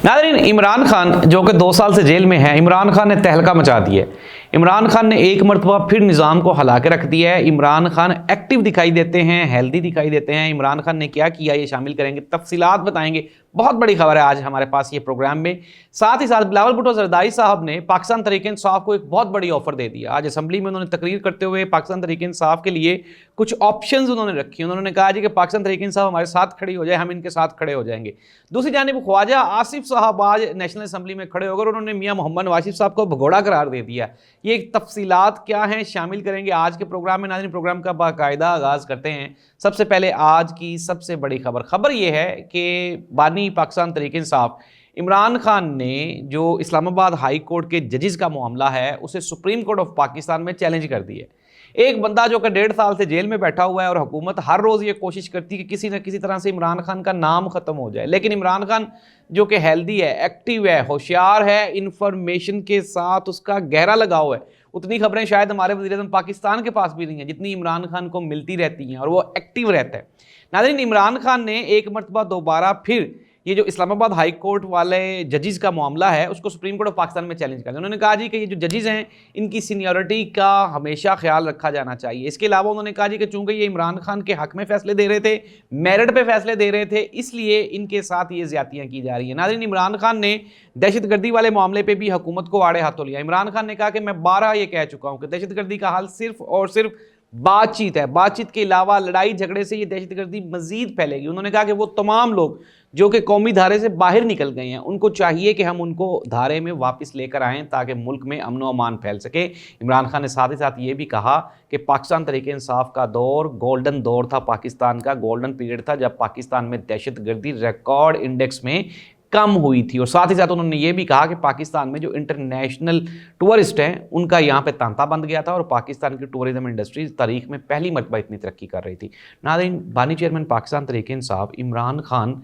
नाज़रीन, इमरान खान जो कि 2 साल से जेल में है, इमरान खान ने तहलका मचा दिया है। इमरान खान ने एक मरतबा फिर निज़ाम को हिला के रख दिया है। इमरान खान एक्टिव दिखाई देते हैं, हेल्दी दिखाई देते हैं। इमरान खान ने क्या किया ये शामिल करेंगे, तफसीलात बताएंगे। बहुत बड़ी खबर है आज हमारे पास ये प्रोग्राम में। साथ ही साथ बिलावल भुट्टो ज़रदारी साहब ने पाकिस्तान तहरीक-ए-इंसाफ को एक बहुत बड़ी ऑफर दे दिया। आज असम्बली में उन्होंने तकरीर करते हुए पाकिस्तान तहरीक-ए-इंसाफ के लिए कुछ ऑप्शंस उन्होंने रखी। उन्होंने कहा जी कि पाकिस्तान तहरीक-ए-इंसाफ हमारे साथ खड़ी हो जाए, हम इनके साथ खड़े हो जाएंगे। दूसरी जानिब ख्वाजा आसिफ साहब आज नेशनल असम्बली में खड़े होकर उन्होंने मियां मोहम्मद नवाज शरीफ साहब को भगोड़ा करार दे दिया। ये तफसीलात क्या हैं शामिल करेंगे आज के प्रोग्राम में। नाज़रीन, प्रोग्राम का बाकायदा आगाज़ करते हैं। सबसे पहले आज की सबसे बड़ी खबर ये है कि बानी पाकिस्तान तहरीक-ए-इंसाफ इमरान खान ने जो इस्लामाबाद हाई कोर्ट के जजेस का मामला है उसे सुप्रीम कोर्ट ऑफ पाकिस्तान में चैलेंज कर दी है। एक बंदा जो कि 1.5 साल से जेल में बैठा हुआ है और हुकूमत हर रोज़ ये कोशिश करती है कि किसी न किसी तरह से इमरान खान का नाम ख़त्म हो जाए, लेकिन इमरान खान जो कि हेल्दी है, एक्टिव है, होशियार है, इंफॉर्मेशन के साथ उसका गहरा लगाव है। उतनी खबरें शायद हमारे वज़ीर-ए-आज़म पाकिस्तान के पास भी नहीं है जितनी इमरान खान को मिलती रहती हैं, और वो एक्टिव रहता है। नाज़रीन, इमरान खान ने एक मरतबा दोबारा फिर ये जो इस्लामाबाद हाई कोर्ट वाले जजेस का मामला है उसको सुप्रीम कोर्ट ऑफ पाकिस्तान में चैलेंज कर दिया। उन्होंने कहा जी कि ये जो जजेस हैं इनकी सीनियरिटी का हमेशा ख्याल रखा जाना चाहिए। इसके अलावा उन्होंने कहा जी कि चूंकि ये इमरान खान के हक में फैसले दे रहे थे, मेरिट पे फैसले दे रहे थे, इसलिए इनके साथ ये ज्यादतियाँ की जा रही हैं। नाज़रीन, इमरान खान ने दहशतगर्दी वाले मामले पर भी हुकूमत को आड़े हाथों लिया। इमरान खान ने कहा कि मैं 12 ये कह चुका हूँ कि दहशतगर्दी का हल सिर्फ और सिर्फ बातचीत है। बातचीत के अलावा लड़ाई झगड़े से ये दहशतगर्दी मजीद फैलेगी। उन्होंने कहा कि वो तमाम लोग जो कि कौमी धारे से बाहर निकल गए हैं उनको चाहिए कि हम उनको धारे में वापस लेकर आएँ ताकि मुल्क में अमन व अमान फैल सके। इमरान खान ने साथ ही साथ ये भी कहा कि पाकिस्तान तहरीक-ए-इंसाफ का दौर गोल्डन दौर था, पाकिस्तान का गोल्डन पीरियड था जब पाकिस्तान में दहशतगर्दी रिकॉर्ड इंडेक्स में कम हुई थी। और साथ ही साथ उन्होंने ये भी कहा कि पाकिस्तान में जो इंटरनेशनल टूरिस्ट हैं उनका यहाँ पे तांता बंद गया था और पाकिस्तान की टूरिज्म इंडस्ट्री तारीख में पहली मरतबा इतनी तरक्की कर रही थी। नाज़रीन, बानी चेयरमैन पाकिस्तान तहरीक-ए-इंसाफ इमरान खान,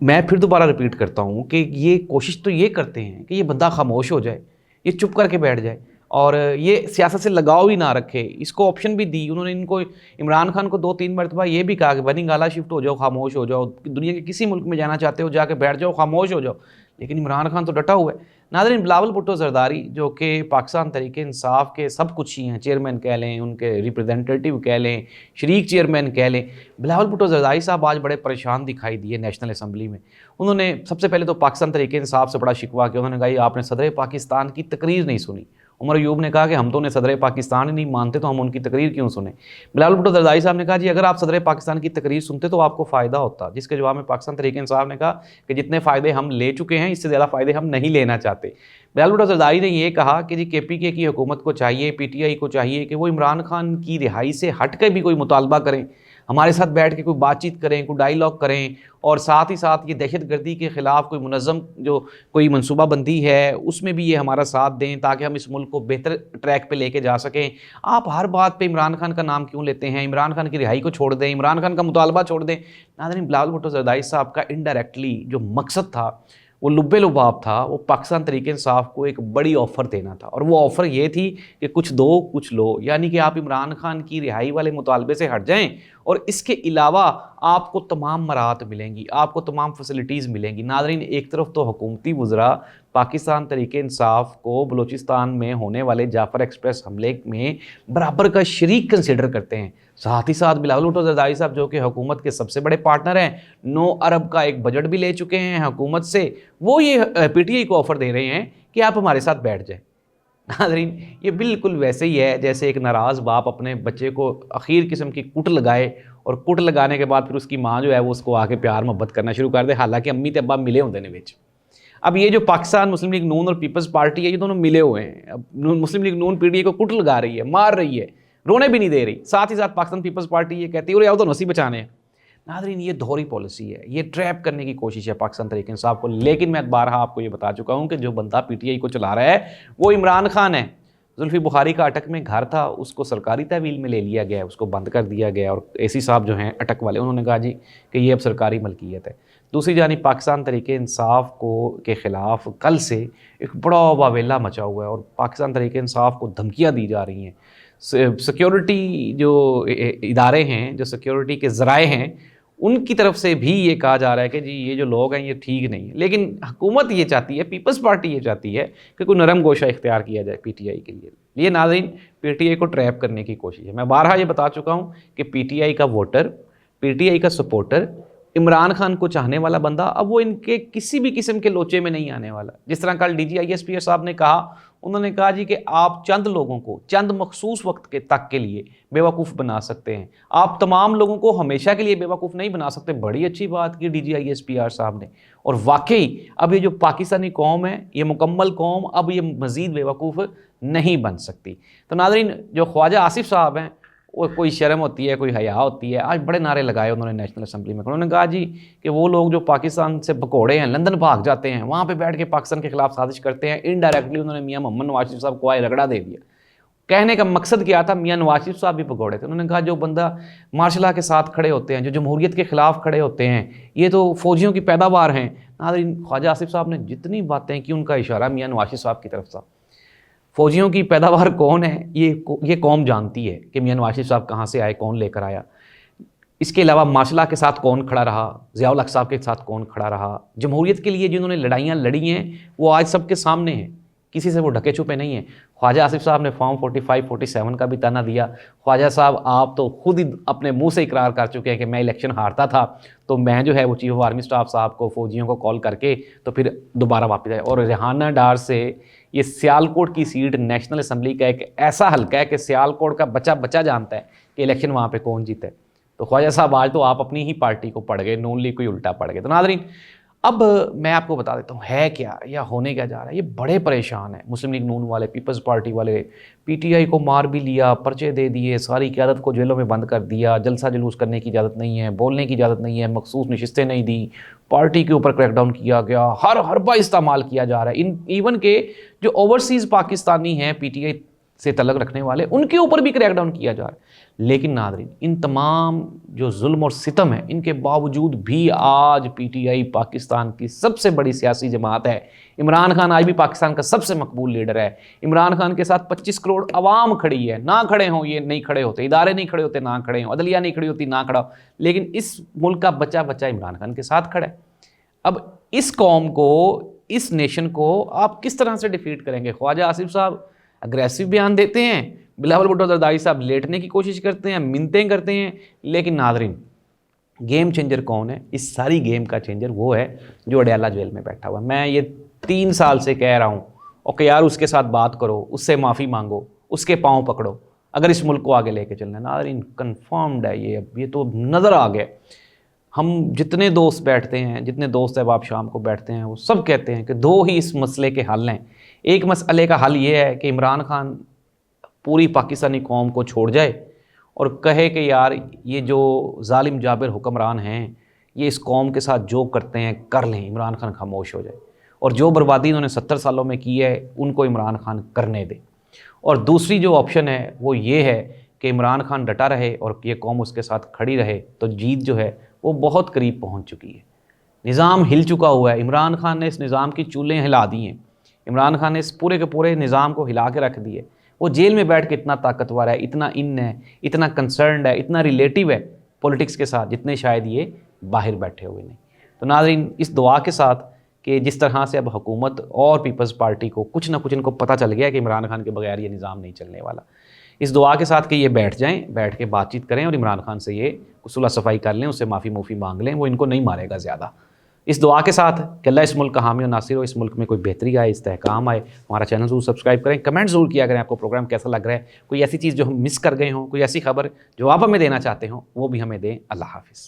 मैं फिर दोबारा रिपीट करता हूँ कि ये कोशिश तो ये करते हैं कि ये बंदा खामोश हो जाए, ये चुप करके बैठ जाए और ये सियासत से लगाव ही ना रखे। इसको ऑप्शन भी दी उन्होंने, इनको इमरान खान को 2-3 मरतबा ये भी कहा कि बनी गाला शिफ्ट हो जाओ, खामोश हो जाओ, दुनिया के किसी मुल्क में जाना चाहते हो जाके बैठ जाओ, खामोश हो जाओ, लेकिन इमरान खान तो डटा हुआ है। नाज़रीन, बिलावल भुट्टो ज़रदारी जो कि पाकिस्तान तहरीक-ए-इंसाफ के सब कुछ ही हैं, चेयरमैन कह लें, उनके रिप्रेजेंटेटिव कह लें, शरीक चेयरमैन कह लें, बिलावल भुट्टो ज़रदारी साहब आज बड़े परेशान दिखाई दिए नेशनल असम्बली में। उन्होंने सबसे पहले तो पाकिस्तान तहरीक-ए-इंसाफ से बड़ा शिकवा किया। उन्होंने कहा आपने सदर पाकिस्तान की तकरीर नहीं सुनी। उमर अयूब ने कहा कि हम तो उन्हें सदर पाकिस्तान ही नहीं मानते तो हम उनकी तकरीर क्यों सुने। बिलावल भुट्टो ज़रदारी साहब ने कहा जी अगर आप सदर पाकिस्तान की तकरीर सुनते तो आपको फ़ायदा होता, जिसके जवाब में पाकिस्तान तहरीक-ए-इंसाफ ने कहा कि जितने फ़ायदे हम ले चुके हैं इससे ज़्यादा फ़ायदे हम नहीं लेना चाहते। बिलावल भुट्टो ज़रदारी ने यह कहा कि जी KPK की हुकूमत को चाहिए, PTI को चाहिए कि वो इमरान खान की रिहाई से हट कर भी कोई मुतालबा करें, हमारे साथ बैठ के कोई बातचीत करें, कोई डायलॉग करें, और साथ ही साथ ये दहशतगर्दी के ख़िलाफ़ कोई मुनज़्ज़म जो कोई मनसूबाबंदी है उसमें भी ये हमारा साथ दें ताकि हम इस मुल्क को बेहतर ट्रैक पे लेके जा सकें। आप हर बात पे इमरान खान का नाम क्यों लेते हैं? इमरान खान की रिहाई को छोड़ दें, इमरान खान का मुतालबा छोड़ दें। नाज़रीन, बिलावल भुट्टो ज़रदारी साहब का इनडायरेक्टली जो मकसद था, वो लुब्बे लुबाब था, वो पाकिस्तान तहरीक-ए-इंसाफ को एक बड़ी ऑफ़र देना था, और वो ऑफ़र ये थी कि कुछ दो कुछ लो, यानी कि आप इमरान खान की रिहाई वाले मुतालबे से हट जाएं और इसके अलावा आपको तमाम मराहत मिलेंगी, आपको तमाम फैसिलिटीज़ मिलेंगी। नाज़रीन, एक तरफ तो हुकूमती वज़रा पाकिस्तान तहरीक-ए-इंसाफ को बलूचिस्तान में होने वाले जाफ़र एक्सप्रेस हमले में बराबर का शरीक कंसिडर करते हैं, साथ ही साथ बिलावल भुट्टो ज़रदारी साहब जो कि हुकूमत के सबसे बड़े पार्टनर हैं, 9 अरब का एक बजट भी ले चुके हैं हुकूमत से, वो ये PTI को ऑफ़र दे रहे हैं कि आप हमारे साथ बैठ जाएं। नाज़रीन, ये बिल्कुल वैसे ही है जैसे एक नाराज़ बाप अपने बच्चे को अखीर किस्म की कुट लगाए और कुट लगाने के बाद फिर उसकी माँ जो है वो उसको आके प्यार मोहब्बत करना शुरू कर दे, हालांकि अम्मी ते अब्बा मिले होंगे ने विच। अब ये जो पाकिस्तान मुस्लिम लीग नून और पीपल्स पार्टी है ये दोनों मिले हुए हैं। अब मुस्लिम लीग नून PTI को कुट लगा रही है, मार रही है, रोने भी नहीं दे रही। साथ ही साथ पाकिस्तान पीपल्स पार्टी ये कहती है और आओ तो नसी बचाने हैं। नाज़रीन, ये दोहरी पॉलिसी है, ये ट्रैप करने की कोशिश है पाकिस्तान तहरीक-ए-इंसाफ को। लेकिन मैं बारहा आपको ये बता चुका हूँ कि जो बंदा PTI को चला रहा है वो इमरान खान है। जुल्फ़ी बुखारी का अटक में घर था, उसको सरकारी तहवील में ले लिया गया, उसको बंद कर दिया गया, और AC साहब जो हैं अटक वाले उन्होंने कहा जी कि ये अब सरकारी मलकियत है। दूसरी जानिब पाकिस्तान तहरीक-ए-इंसाफ को के ख़िलाफ़ कल से एक बड़ा वावेला मचा हुआ है और पाकिस्तान तहरीक-ए-इंसाफ को धमकियाँ दी जा रही हैं। सिक्योरिटी जो इदारे हैं, जो सिक्योरिटी के ज़राए हैं, ان کی طرف سے بھی یہ کہا جا رہا ہے کہ جی یہ جو لوگ ہیں یہ ٹھیک نہیں ہے، لیکن حکومت یہ چاہتی ہے، پیپلز پارٹی یہ چاہتی ہے کہ کوئی نرم گوشہ اختیار کیا جائے پی ٹی آئی کے لیے۔ یہ ناظرین پی ٹی آئی کو ٹریپ کرنے کی کوشش ہے۔ میں بارہا یہ بتا چکا ہوں کہ پی ٹی آئی کا ووٹر، پی ٹی آئی کا سپورٹر، عمران خان کو چاہنے والا بندہ اب وہ ان کے کسی بھی قسم کے لوچے میں نہیں آنے والا۔ جس طرح کل ڈی جی آئی ایس پی صاحب نے کہا، انہوں نے کہا جی کہ آپ چند لوگوں کو چند مخصوص وقت کے تک کے لیے بیوقوف بنا سکتے ہیں، آپ تمام لوگوں کو ہمیشہ کے لیے بیوقوف نہیں بنا سکتے۔ بڑی اچھی بات کی D G I S P R صاحب نے، اور واقعی اب یہ جو پاکستانی قوم ہے، یہ مکمل قوم اب یہ مزید بیوقوف نہیں بن سکتی۔ تو ناظرین جو خواجہ آصف صاحب ہیں، وہ کوئی شرم ہوتی ہے، کوئی حیا ہوتی ہے، آج بڑے نعرے لگائے انہوں نے نیشنل اسمبلی میں۔ انہوں نے کہا جی کہ وہ لوگ جو پاکستان سے بکوڑے ہیں، لندن بھاگ جاتے ہیں، وہاں پہ بیٹھ کے پاکستان کے خلاف سازش کرتے ہیں، انڈائریکٹلی انہوں نے میاں محمد نواز شریف صاحب کو آئے رگڑا دے دیا۔ کہنے کا مقصد کیا تھا؟ میاں نواز شریف صاحب بھی بکوڑے تھے۔ انہوں نے کہا جو بندہ مارشل لا کے ساتھ کھڑے ہوتے ہیں، جو جمہوریت کے خلاف کھڑے ہوتے ہیں، یہ تو فوجیوں کی پیداوار ہیں۔ ناظرین خواجہ آصف صاحب نے جتنی باتیں کی، ان کا اشارہ میاں نواز شریف صاحب کی طرف تھا۔ فوجیوں کی پیداوار کون ہے یہ قوم جانتی ہے کہ میاں نواز شریف صاحب کہاں سے آئے، کون لے کر آیا۔ اس کے علاوہ مارشل لا کے ساتھ کون کھڑا رہا، ضیاء الحق صاحب کے ساتھ کون کھڑا رہا، جمہوریت کے لیے جنہوں نے لڑائیاں لڑی ہیں وہ آج سب کے سامنے ہیں، کسی سے وہ ڈھکے چھپے نہیں ہیں۔ خواجہ آصف صاحب نے فارم 45 47 کا بھی تانا دیا۔ خواجہ صاحب آپ تو خود ہی اپنے منہ سے اقرار کر چکے ہیں کہ میں الیکشن ہارتا تھا تو میں جو ہے وہ چیف آف آرمی اسٹاف صاحب کو، فوجیوں کو کال کر کے تو پھر دوبارہ واپس آئے۔ اور ریحانہ ڈار سے یہ سیالکوٹ کی سیٹ نیشنل اسمبلی کا ایک ایسا حلقہ ہے کہ سیالکوٹ کا بچہ جانتا ہے کہ الیکشن وہاں پہ کون جیتا ہے۔ تو خواجہ صاحب آج تو آپ اپنی ہی پارٹی کو پڑھ گئے، نون لیگ کوئی الٹا پڑھ گئے۔ تو ناظرین اب میں آپ کو بتا دیتا ہوں ہے کیا یا ہونے کیا جا رہا ہے۔ یہ بڑے پریشان ہیں مسلم لیگ نون والے، پیپلز پارٹی والے۔ پی ٹی آئی کو مار بھی لیا، پرچے دے دیے، ساری قیادت کو جیلوں میں بند کر دیا، جلسہ جلوس کرنے کی اجازت نہیں ہے، بولنے کی اجازت نہیں ہے، مخصوص نشستیں نہیں دی، پارٹی کے اوپر کریک ڈاؤن کیا گیا، ہر حربہ استعمال کیا جا رہا ہے۔ ایون کہ جو اوورسیز پاکستانی ہیں پی ٹی آئی سے تعلق رکھنے والے، ان کے اوپر بھی کریک ڈاؤن کیا جا رہا ہے۔ لیکن ناظرین ان تمام جو ظلم اور ستم ہے، ان کے باوجود بھی آج پی ٹی آئی پاکستان کی سب سے بڑی سیاسی جماعت ہے۔ عمران خان آج بھی پاکستان کا سب سے مقبول لیڈر ہے۔ عمران خان کے ساتھ 25 کروڑ عوام کھڑی ہے، نہ کھڑے ہوں یہ نہیں کھڑے ہوتے، ادارے نہیں کھڑے ہوتے نہ کھڑے ہوں، عدلیہ نہیں کھڑی ہوتی نہ کھڑا ہو، لیکن اس ملک کا بچہ عمران خان کے ساتھ کھڑا ہے۔ اب اس قوم کو، اس نیشن کو آپ کس طرح سے ڈیفیٹ کریں گے؟ خواجہ آصف صاحب اگریسو بیان دیتے ہیں، بلاول بھٹو زرداری صاحب لیٹنے کی کوشش کرتے ہیں، منتیں کرتے ہیں، لیکن ناظرین گیم چینجر کون ہے؟ اس ساری گیم کا چینجر وہ ہے جو اڈیالہ جیل میں بیٹھا ہوا ہے۔ میں یہ 3 سال سے کہہ رہا ہوں کہ یار اس کے ساتھ بات کرو، اس سے معافی مانگو، اس کے پاؤں پکڑو اگر اس ملک کو آگے لے کے چلنا ہے۔ ناظرین کنفرمڈ ہے یہ، اب یہ تو نظر آ گیا۔ ہم جتنے دوست بیٹھتے ہیں، جتنے دوست احباب شام کو بیٹھتے ہیں، وہ سب کہتے ہیں کہ 2 ہی اس مسئلے کے حل ہیں۔ ایک مسئلے کا حل یہ ہے کہ عمران خان پوری پاکستانی قوم کو چھوڑ جائے اور کہے کہ یار یہ جو ظالم جابر حکمران ہیں یہ اس قوم کے ساتھ جو کرتے ہیں کر لیں، عمران خان خاموش ہو جائے، اور جو بربادی انہوں نے 70 سالوں میں کی ہے ان کو عمران خان کرنے دے۔ اور دوسری جو آپشن ہے وہ یہ ہے کہ عمران خان ڈٹا رہے اور یہ قوم اس کے ساتھ کھڑی رہے، تو جیت جو ہے وہ بہت قریب پہنچ چکی ہے۔ نظام ہل چکا ہوا ہے، عمران خان نے اس نظام کی چولیں ہلا دی ہیں، عمران خان نے اس پورے کے پورے نظام کو ہلا کے رکھ دیے۔ وہ جیل میں بیٹھ کے اتنا طاقتور ہے، اتنا ہے، اتنا کنسرنڈ ہے، اتنا ریلیٹیو ہے پولیٹکس کے ساتھ، جتنے شاید یہ باہر بیٹھے ہوئے نہیں۔ تو ناظرین اس دعا کے ساتھ کہ جس طرح سے اب حکومت اور پیپلز پارٹی کو کچھ نہ کچھ ان کو پتہ چل گیا کہ عمران خان کے بغیر یہ نظام نہیں چلنے والا، اس دعا کے ساتھ کہ یہ بیٹھ جائیں، بیٹھ کے بات چیت کریں اور عمران خان سے یہ صلح صفائی کر لیں، اس سے معافی مانگ لیں، وہ ان کو نہیں مارے گا زیادہ۔ اس دعا کے ساتھ کہ اللہ اس ملک کا حامی و ناصر ہو، اس ملک میں کوئی بہتری آئے، استحکام آئے۔ ہمارا چینل ضرور سبسکرائب کریں، کمنٹ ضرور کیا کریں آپ کو پروگرام کیسا لگ رہا ہے، کوئی ایسی چیز جو ہم مس کر گئے ہوں، کوئی ایسی خبر جو آپ ہمیں دینا چاہتے ہوں وہ بھی ہمیں دیں۔ اللہ حافظ۔